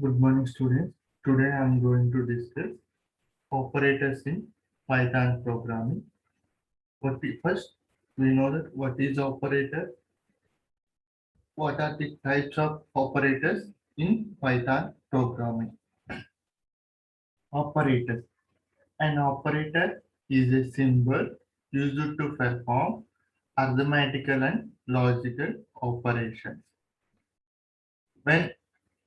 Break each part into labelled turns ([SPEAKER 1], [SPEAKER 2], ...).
[SPEAKER 1] Good morning, students. Today I am going to discuss operators in Python programming. First, we know that what is operator, what are the types of operators in Python programming. Operators. An operator is a symbol used to perform arithmetical and logical operations. When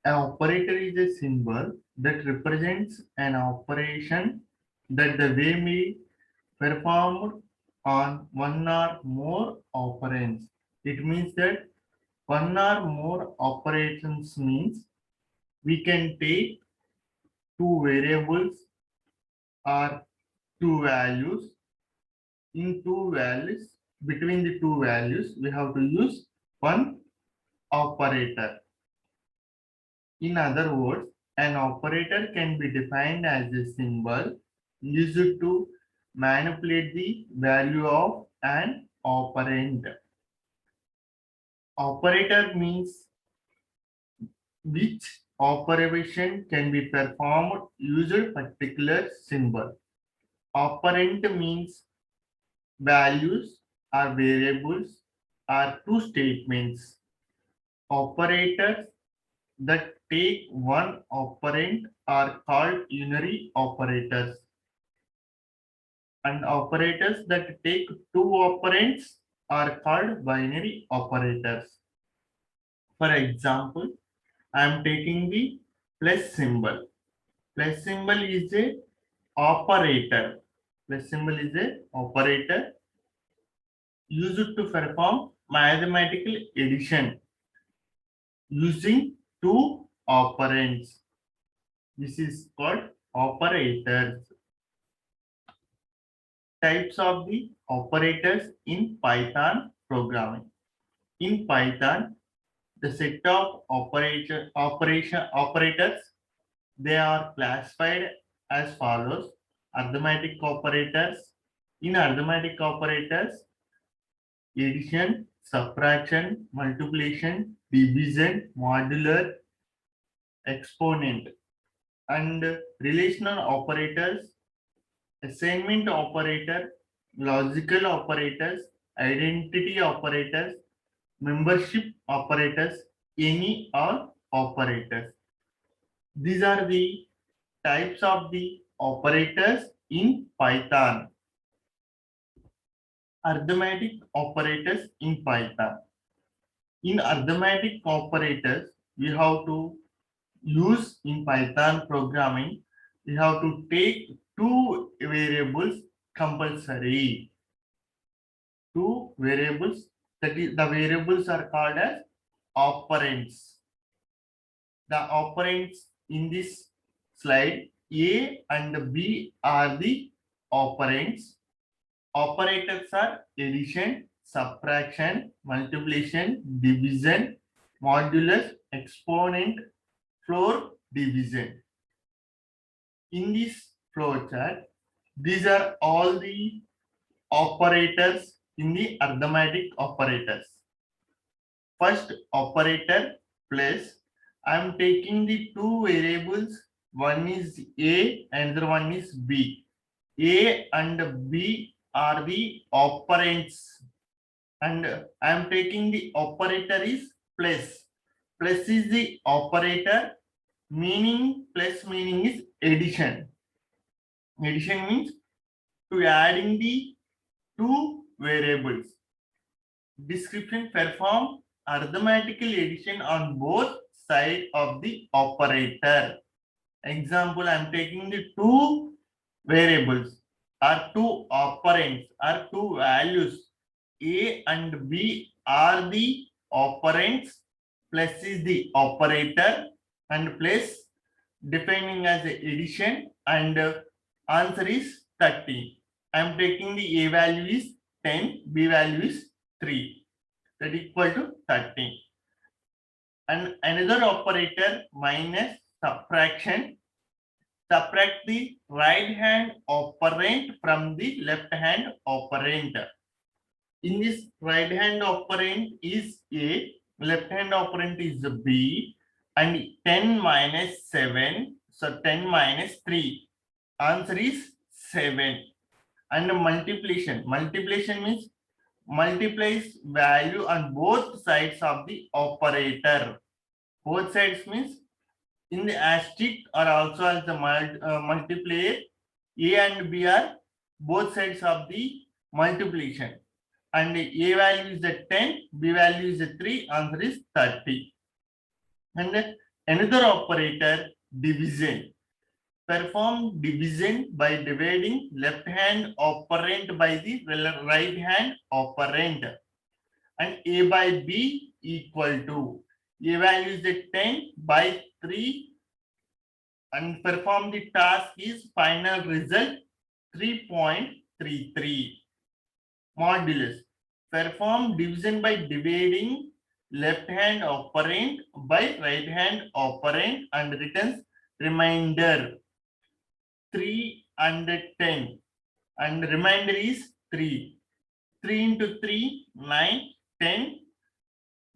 [SPEAKER 1] an operator is a symbol that represents an operation that the way may performed on one or more operands. It means that one or more operations means we can take two variables or two values. In two values, between the two values, we have to use one operator. In other words, an operator can be defined as a symbol used to manipulate the value of an operand. Operator means which operation can be performed using particular symbol. Operand means values or variables or two statements. Operators that take one operand are called unary operators, and operators that take two operands are called binary operators. For example, I am taking the plus symbol. Plus symbol is a operator. Plus symbol is a operator used to perform mathematical addition using two operands. This is called operators. Types of the operators in Python programming. In Python, the set of operators, they are classified as follows: arithmetic operators. In arithmetic operators, addition, subtraction, multiplication, division, modular, exponent, and relational operators, assignment operator, logical operators, identity operators, membership operators, any or operators. These are the types of the operators in Python. Arithmetic operators in Python. In arithmetic operators, we have to use in Python programming, we have to take two variables compulsory. Two variables, that is, the variables are called as operands. The operands in this slide, A and B are the operands. Operators are addition, subtraction, multiplication, division, modulus, exponent, floor, division. In this flowchart, these are all the operators in the arithmetic operators. First operator plus, I am taking the two variables, one is A and the one is B. A and B are the operands, and I am taking the operator is plus. Plus is the operator, meaning plus meaning is addition. Addition means to adding the two variables. Description: perform arithmetical addition on both sides of the operator. Example, I am taking the two variables or two operands or two values. A and B are the operands, plus is the operator, and plus defining as addition, and answer is 30. I am taking the A value is 10, B value is 3, that equal to 30. And another operator, minus, subtraction. Subtract the right hand operand from the left hand operand. In this, right hand operand is A, left hand operand is B. and 10 minus 7, so 10 minus 3, answer is 7. And multiplication means multiplies value on both sides of the operator. Both sides means in the asterisk or also as the multiplier. A and B are both sides of the multiplication, and A value is a 10, B value is a 3, answer is 30. And another operator, division. Perform division by dividing left hand operand by the right hand operand, and A by B equal to A value is a 10 by 3, and perform the task is final result 3.33. Modulus. Perform division by dividing left hand operand by right hand operand and returns remainder 3 and 10, and remainder is 3. 3 into 3, 9, 10,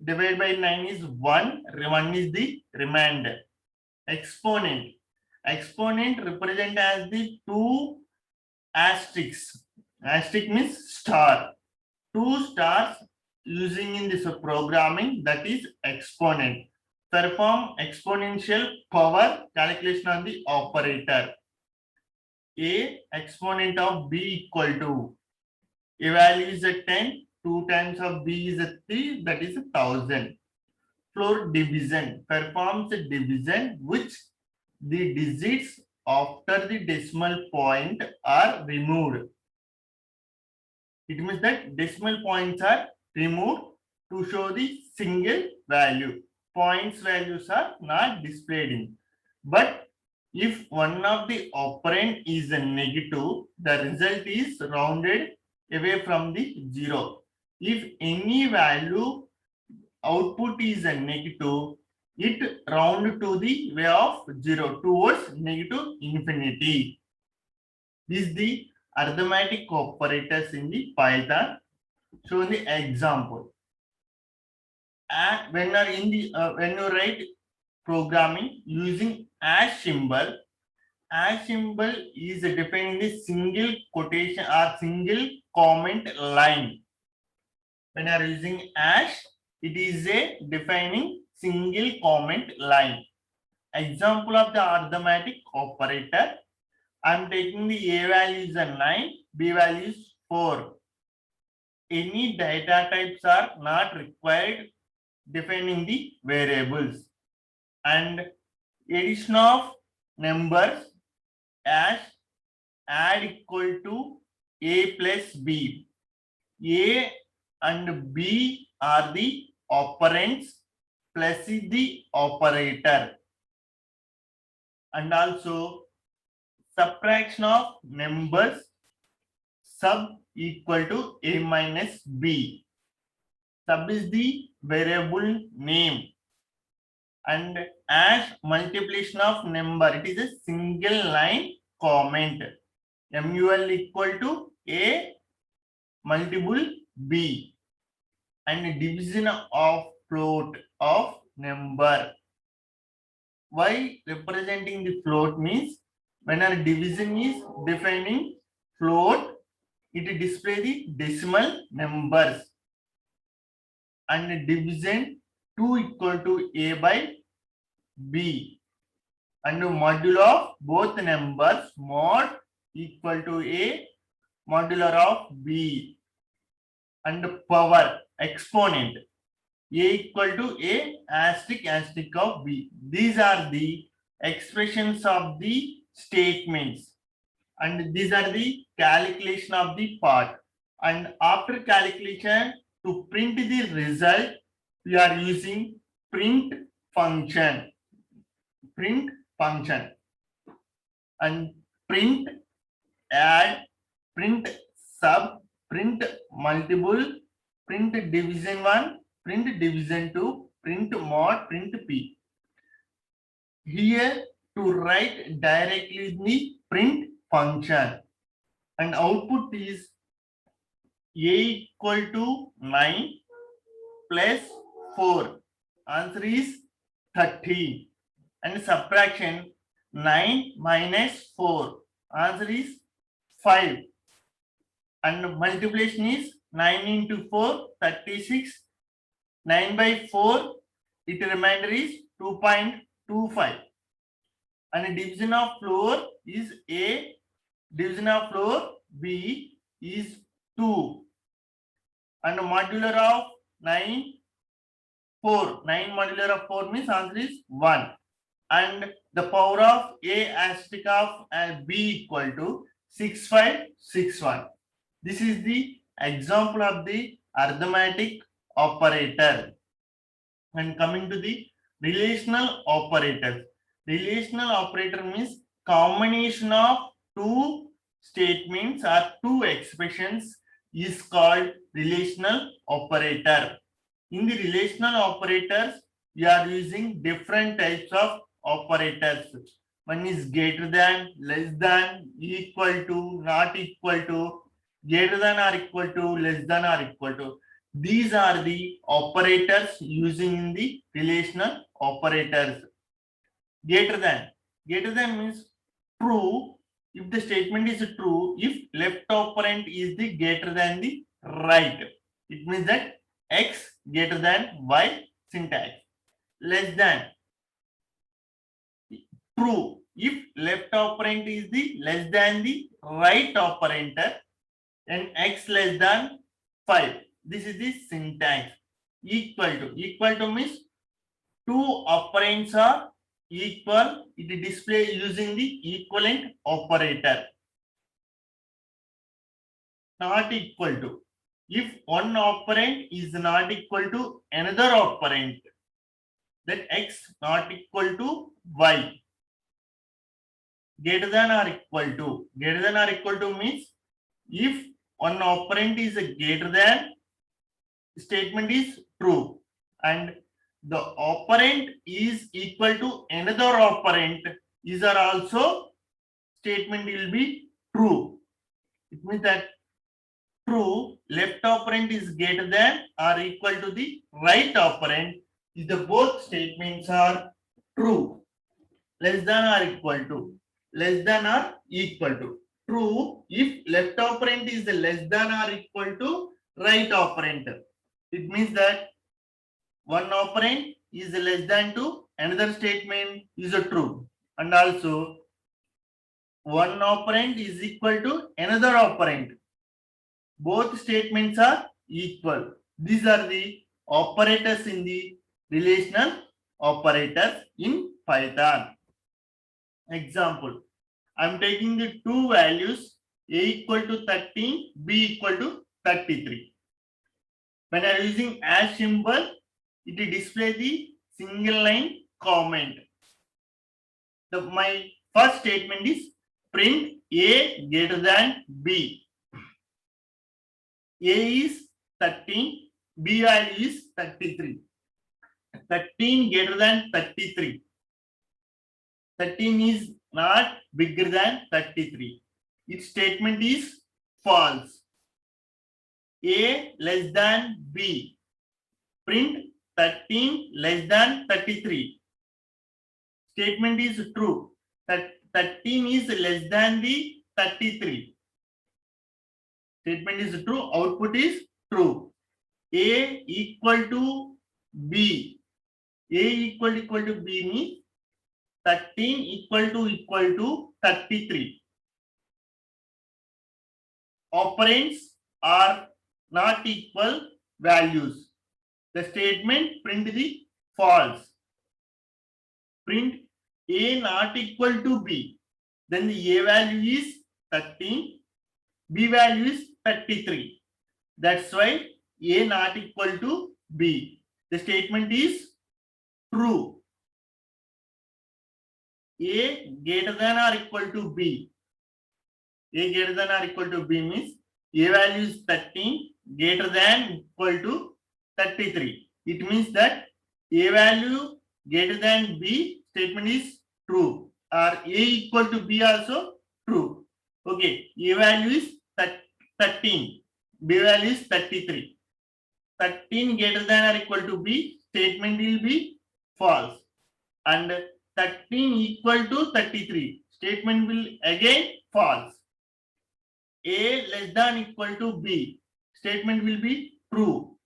[SPEAKER 1] divided by 9 is 1, 1 is the remainder. Exponent. Exponent represent as the two asterisks. Asterisk means star. Two stars using in this programming, that is exponent. Perform exponential power calculation on the operator. A exponent of B equal to A value is a 10, 2 times of B is a 3, that is 1000. Floor division performs a division which the digits after the decimal point are removed. It means that decimal points are removed to show the single value. Points values are not displayed in. But if one of the operand is a negative, the result is rounded away from the 0. If any value output is a negative, it round to the way of 0 towards negative infinity. This is the arithmetic operators in the Python. Show the example. And when you write programming using hash symbol is defining the single quotation or single comment line. When you are using hash, it is a defining single comment line. Example of the arithmetic operator. I am taking the A value is a 9, B value is 4. Any data types are not required defining the variables. And addition of numbers as add equal to A plus B. A and B are the operands plus the operator. And also subtraction of numbers sub equal to A minus B. Sub is the variable name, and as multiplication of number, it is a single line comment. MUL equal to A multiple B, and division of float of number. Why representing the float means when our division is defining float, it displays the decimal numbers, and division 2 equal to A by B, and modulo of both numbers mod equal to A modular of B, and power exponent A equal to A asterisk of B. These are the expressions of the statements, and these are the calculation of the part. And after calculation, to print the result, we are using print function. Print function and print add, print sub, print multiple, print division 1, print division 2, print mod, print p. Here to write directly the print function, and output is A equal to 9 plus 4. Answer is 30. And subtraction 9 minus 4. Answer is 5. And multiplication is 9 into 4, 36. 9 by 4, its remainder is 2.25. And division of floor is A, division of floor B is 2. And modular of 9, 4. 9 modular of 4 means answer is 1. And the power of A asterisk of B equal to 6561. This is the example of the arithmetic operator. And coming to the relational operators. Relational operator means combination of two statements or two expressions is called relational operator. In the relational operators, we are using different types of operators. One is greater than, less than, equal to, not equal to, greater than or equal to, less than or equal to. These are the operators using in the relational operators. Greater than means true if the statement is true, if left operand is the greater than the right. It means that x greater than y syntax. Less than, true if left operand is the less than the right operator and x less than 5. This is the syntax. Equal to means two operands are equal. It display using the equivalent operator. Not equal to, if one operand is not equal to another operand, then x not equal to y. Greater than or equal to means if one operand is greater than, statement is true, and the operand is equal to another operand, is are also, statement will be true. It means that true left operand is greater than or equal to the right operand, if the both statements are true. Less than or equal to, true if left operand is less than or equal to right operand. It means that one operand is less than to another statement is a true, and also one operand is equal to another operand. Both statements are equal. These are the operators in the relational operators in Python. Example, I am taking the two values a equal to 13, b equal to 33. When I am using as symbol, it will display the single line comment. My first statement is print a greater than b. A is 13, b value is 33. 13 greater than 33. 13 is not bigger than 33. Its statement is false. A less than b. Print 13 less than 33. Statement is true. That 13 is less than the 33. Statement is true. Output is true. A equal to b. A equal to b means 13 equal to 33. Operands are not equal values. The statement print the false. Print a not equal to b. Then the a value is 13, b value is 33. That's why a not equal to b. The statement is true. A greater than or equal to b. A greater than or equal to b means a value is 13 greater than equal to 33. It means that a value greater than b statement is true, or a equal to b also true. Okay, a value is 13, b value is 33. 13 greater than or equal to b, statement will be false. and 13 equal to 33. Statement will again false. A less than equal to B. Statement will be true.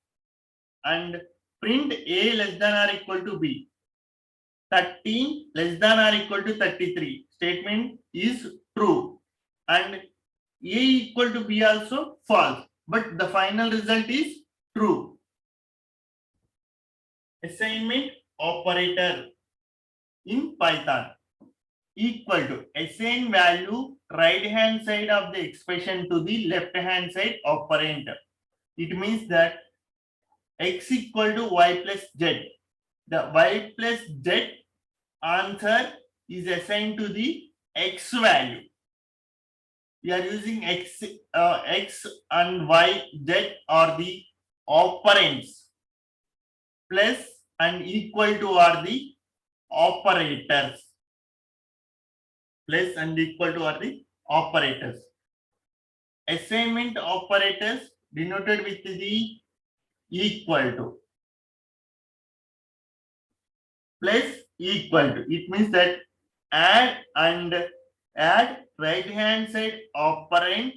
[SPEAKER 1] And print A less than or equal to B. 13 less than or equal to 33. Statement is true. And A equal to B also false. But the final result is true. Assignment operator in Python equal to assign value right hand side of the expression to the left hand side operand. It means that x equal to y plus z. The y plus z answer is assigned to the x value. We are using x and y, z are the operands. Plus and equal to are the operators. Plus and equal to are the operators. Assignment operators denoted with the equal to. Plus equal to. It means that add right hand side operand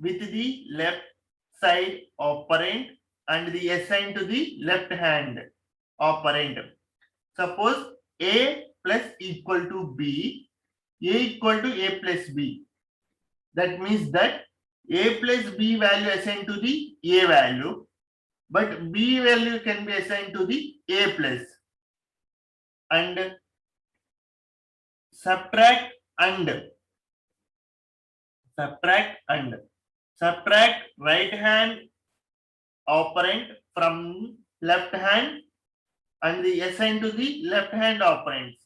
[SPEAKER 1] with the left side operand and the assigned to the left hand operand. Suppose A plus equal to B, A equal to A plus B. That means that A plus B value assigned to the A value, but B value can be assigned to the A plus. And subtract right hand operand from left hand and the assigned to the left hand operands.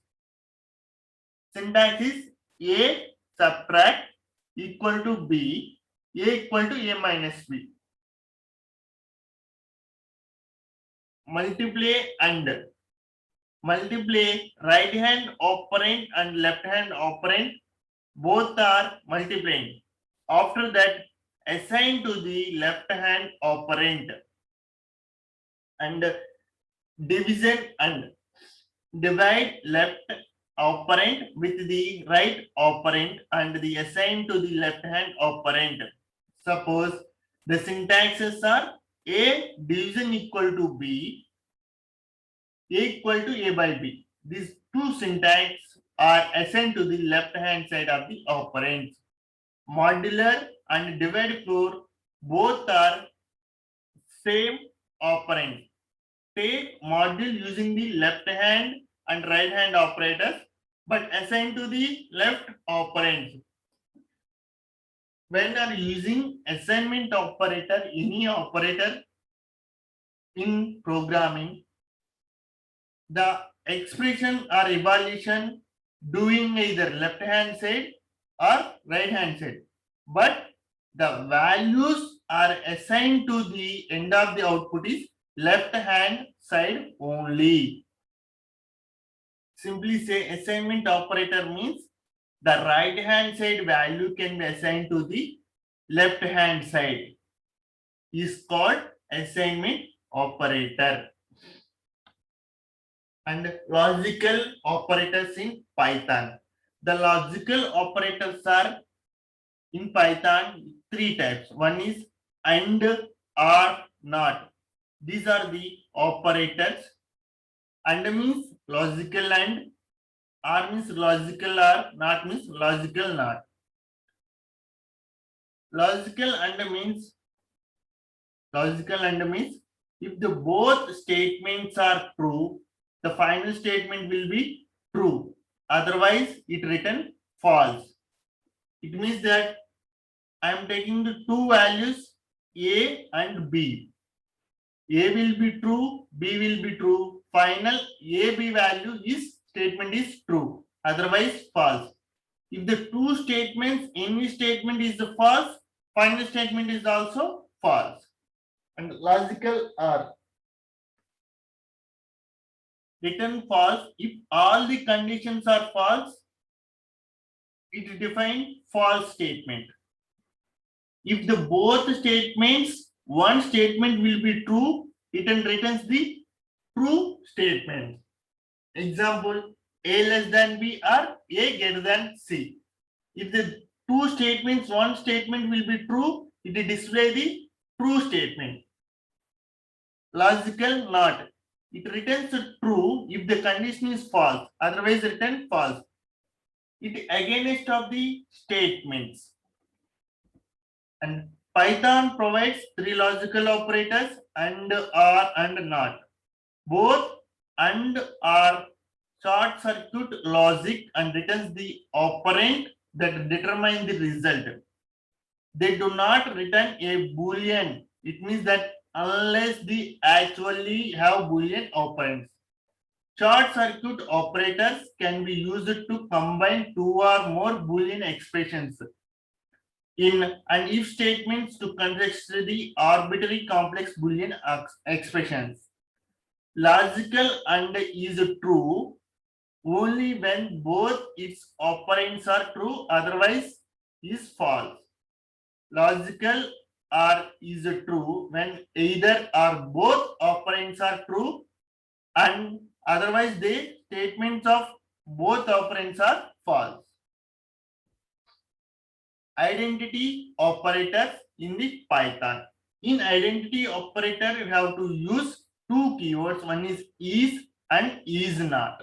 [SPEAKER 1] Syntax is A subtract equal to B, A equal to A minus B. Multiply right hand operand and left hand operand, both are multiplying. After that, assign to the left hand operand and division and divide left operand with the right operand and the assign to the left hand operand. Suppose the syntaxes are A division equal to B, A equal to A by B. These two syntax are assigned to the left hand side of the operands. Modular and divide floor both are same operand. Take module using the left hand and right hand operators, but assign to the left operands. When are using assignment operator, any operator in programming, the expression or evaluation doing either left hand side or right hand side, but the values are assigned to the end of the output is left hand side only. Simply say assignment operator means the right hand side value can be assigned to the left hand side, is called assignment operator. And logical operators in Python. The logical operators are in Python three types. One is and, or, not. These are the operators. And means logical and, or means logical or, not means logical not. Logical and means if the both statements are true, the final statement will be true. Otherwise, it written false. It means that I am taking the two values A and B. A will be true, B will be true. Final A, B value is statement is true. Otherwise, false. If the two statements, any statement is the false, final statement is also false. And logical are written false if all the conditions are false, it defines false statement. If the both statements, one statement will be true, it returns the true statement. Example, A less than B or A greater than C. If the two statements, one statement will be true, it will display the true statement. Logical not. It returns true if the condition is false, otherwise return false. It against of the statements. And Python provides three logical operators and, or, and not. Both and are short circuit logic and returns the operand that determine the result. They do not return a boolean. It means that unless they actually have boolean operands. Short circuit operators can be used to combine two or more boolean expressions in an if statements to construct the arbitrary complex boolean expressions. Logical and is true only when both its operands are true, otherwise is false. Logical or is true when either or both operands are true and otherwise the statements of both operands are false. Identity operators in the Python. In identity operator, you have to use two keywords. One is and is not.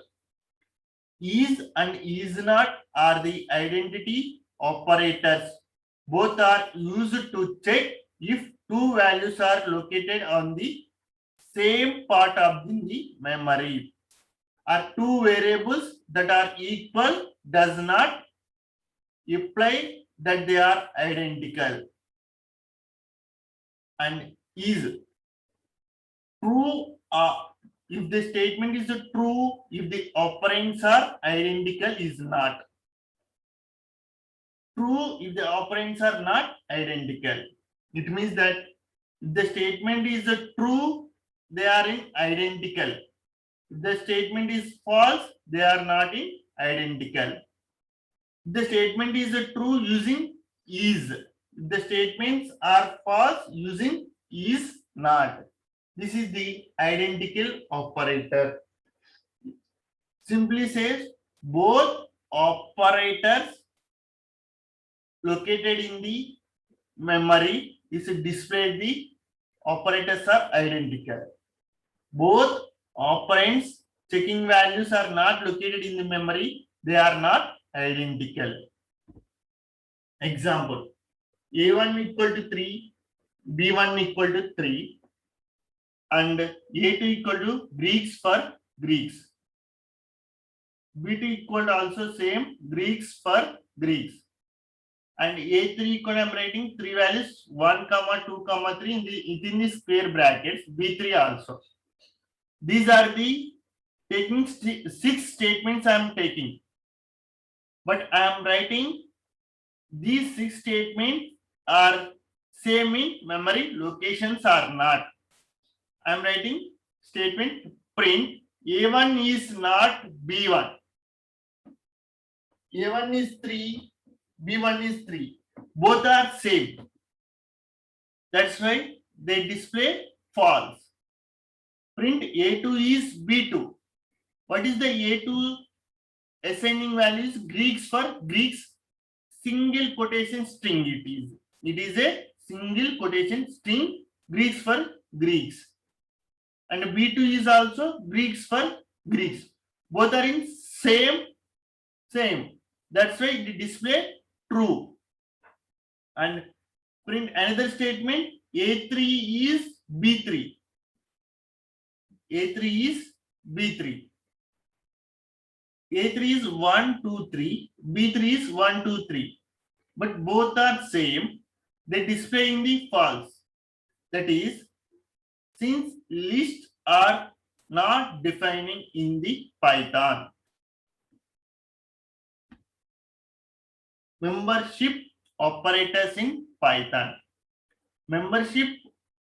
[SPEAKER 1] Is and is not are the identity operators. Both are used to check if two values are located on the same part of the memory. Are two variables that are equal does not imply that they are identical. And is true if the statement is true, if the operands are identical is not. True if the operands are not identical. It means that if the statement is true, they are in identical. If the statement is false, they are not in identical. If the statement is true using is. If the statements are false using is not. This is the identical operator. Simply says both operators located in the memory is displayed the operators are identical. Both operands checking values are not located in the memory, they are not identical. Example, A1 equal to 3, B1 equal to 3 and A2 equal to Greeks for Greeks. B2 equal to also same Greeks for Greeks. And A3 equal, I am writing three values 1, 2, 3 within the square brackets, B3 also. These are the taking 6 statements I am taking. But I am writing these 6 statements are same in memory, locations are not. I am writing statement print A1 is not B1. A1 is 3, B1 is 3. Both are same. That's why they display false. Print A2 is B2. What is the A2 assigning values? Greeks for Greeks, single quotation string it is. It is a single quotation string, Greeks for Greeks. And B2 is also Greeks for Greeks. Both are in same. That's why it display true. And print another statement, A3 is B3. A3 is B3. A3 is 1, 2, 3. B3 is 1, 2, 3. But both are same. They display in the false. That is, since lists are not defining in the Python. Membership operators in Python. Membership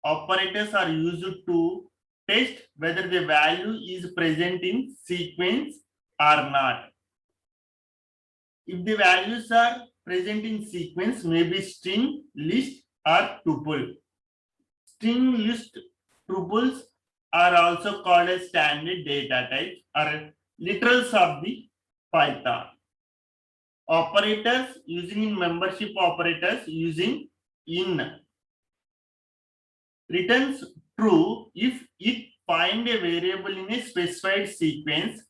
[SPEAKER 1] operators are used to test whether the value is present in sequence or not. If the values are present in sequence, maybe string, list, or tuple. String, list, tuples are also called as standard data types or literals of the Python. Operators using in membership operators using in. Returns true if it find a variable in a specified sequence,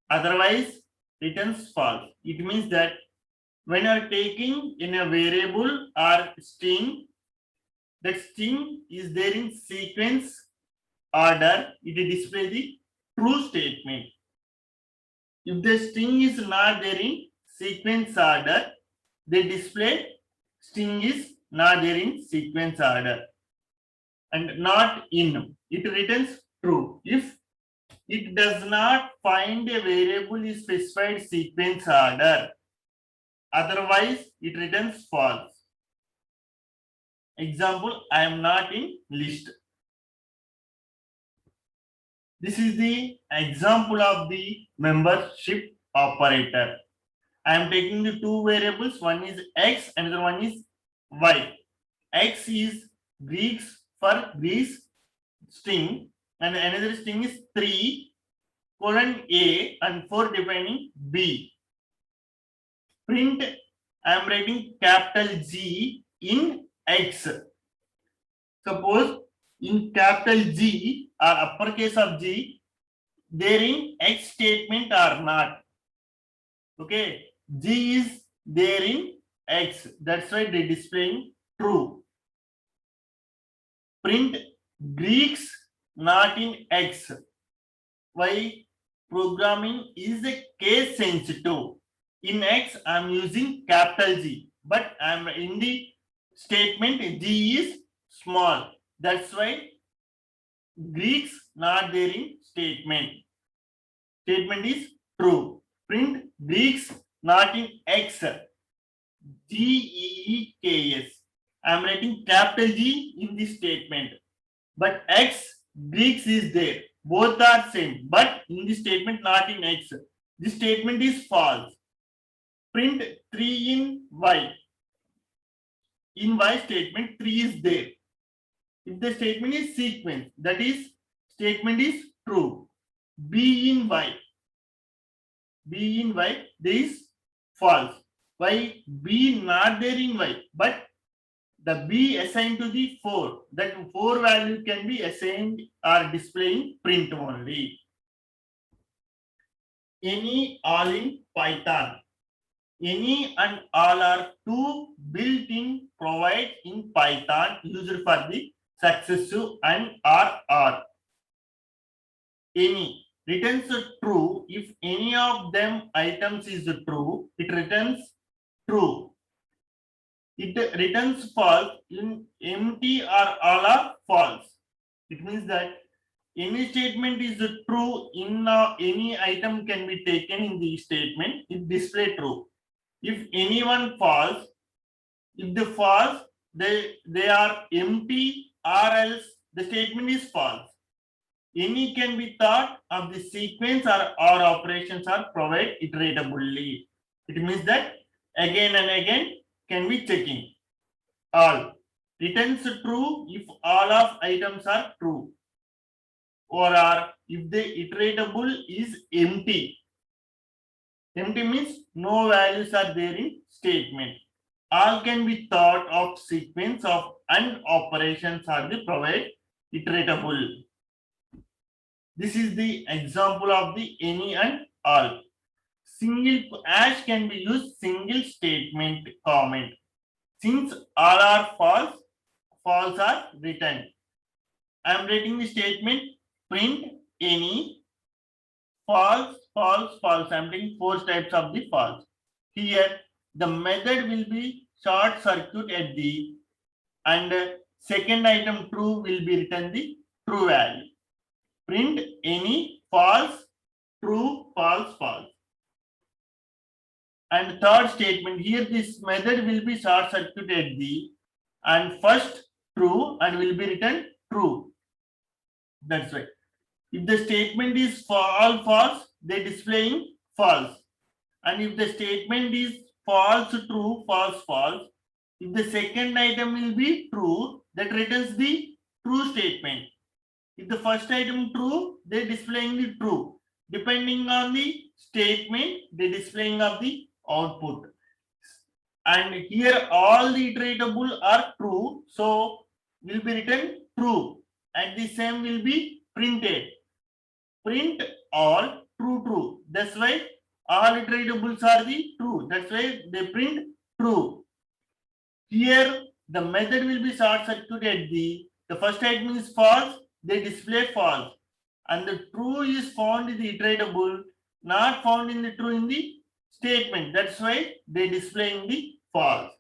[SPEAKER 1] otherwise returns false. It means that when you are taking in a variable or string, that string is there in sequence order, it displays the true statement. If the string is not there in sequence order, they display string is not there in sequence order and not in. It returns true. If it does not find a variable in specified sequence order, otherwise it returns false. Example, I am not in list. This is the example of the membership operator. I am taking the two variables, one is x and the one is y. X is Greeks for Greece string and another string is 3 colon A and 4 defining B. Print, I am writing capital G in X. Suppose in capital G or uppercase of G, there in X statement or not. Okay, G is there in X. That's why they displaying true. Print Greeks not in X. Why? Programming is a case sensitive. In X, I'm using capital G, but I'm in the statement G is small. That's why Greeks not there in statement. Statement is true. Print Greeks not in X. Geeks. I'm writing capital G in this statement. But X, Greeks is there. Both are same. But in this statement, not in X. This statement is false. Print 3 in Y. In Y statement, 3 is there. If the statement is sequence, that is, statement is true. B in Y. B in Y, there is false. Why? B not there in Y. But the B assigned to the 4, that 4 value can be assigned or displaying print only. Any, all in Python. Any and all are two built-in provide in Python used for the successive and or. Any returns true if any of them items is true, it returns true. It returns false in empty or all are false. It means that any statement is true in any item can be taken in the statement, it display true. If anyone false, if the false, they are empty or else the statement is false. Any can be thought of the sequence or operations are provided iteratively. It means that again and again can be checking. All returns true if all of items are true, or if the iteratable is empty. Empty means no values are there in statement. All can be thought of sequence of and operations are the provided iteratable. This is the example of the any and all. Single as can be used single statement comment. Since all are false, false are written. I am writing the statement print any false, false, false. I am taking 4 types of the false. Here the method will be short circuit at the and second item true will be written the true value. Print any false, true, false, false. And third statement here this method will be short circuit at the and first true and will be written true. That's right. If the statement is all false, they displaying false. And if the statement is false, true, false, false, if the second item will be true, that returns the true statement. If the first item true, they displaying the true. Depending on the statement, the displaying of the output. And here all the iterable are true, so will be written true, and the same will be printed. Print all true. That's why all iterables are the true. That's why they print true. Here the method will be short circuited. The first statement is false, they display false, and the true is found in the iterable, not found in the true in the statement. That's why they display in the false.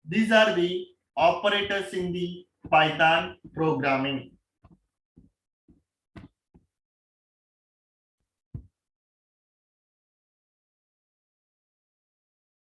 [SPEAKER 1] These are the operators in the Python programming.